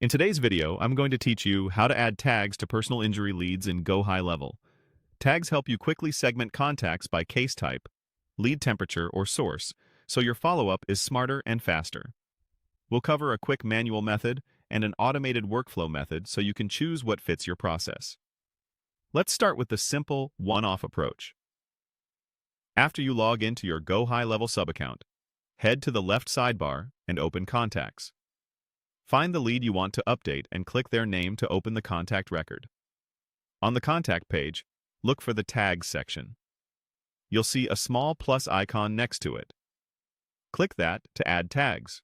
In today's video, I'm going to teach you how to add tags to personal injury leads in GoHighLevel. Tags help you quickly segment contacts by case type, lead temperature, or source, so your follow-up is smarter and faster. We'll cover a quick manual method and an automated workflow method so you can choose what fits your process. Let's start with the simple one-off approach. After you log into your GoHighLevel subaccount, head to the left sidebar and open Contacts. Find the lead you want to update and click their name to open the contact record. On the contact page, look for the Tags section. You'll see a small plus icon next to it. Click that to add tags.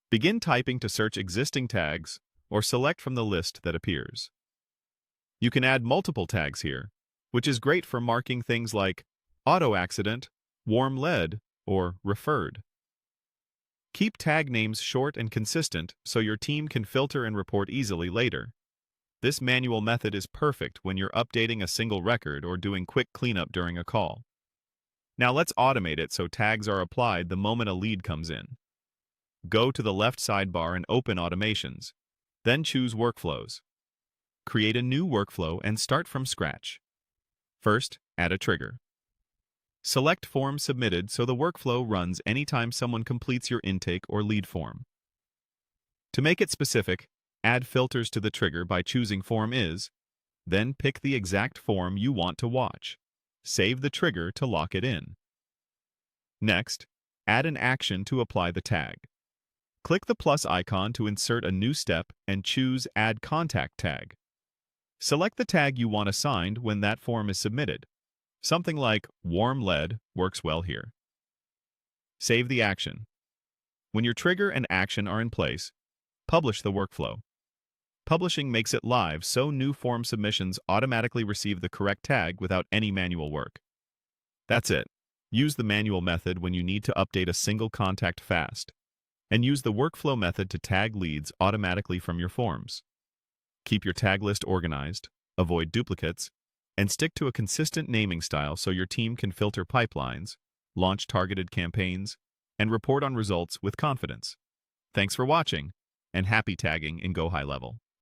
Begin typing to search existing tags or select from the list that appears. You can add multiple tags here, which is great for marking things like auto accident, warm lead, or referred. Keep tag names short and consistent so your team can filter and report easily later. This manual method is perfect when you're updating a single record or doing quick cleanup during a call. Now let's automate it so tags are applied the moment a lead comes in. Go to the left sidebar and open Automations. Then choose Workflows. Create a new workflow and start from scratch. First, add a trigger. Select Form Submitted so the workflow runs anytime someone completes your intake or lead form. To make it specific, add filters to the trigger by choosing Form Is, then pick the exact form you want to watch. Save the trigger to lock it in. Next, add an action to apply the tag. Click the plus icon to insert a new step and choose Add Contact Tag. Select the tag you want assigned when that form is submitted. Something like warm lead works well here. Save the action. When your trigger and action are in place, publish the workflow. Publishing makes it live so new form submissions automatically receive the correct tag without any manual work. That's it. Use the manual method when you need to update a single contact fast, and use the workflow method to tag leads automatically from your forms. Keep your tag list organized, avoid duplicates, and stick to a consistent naming style so your team can filter pipelines, launch targeted campaigns, and report on results with confidence. Thanks for watching, and happy tagging in GoHighLevel.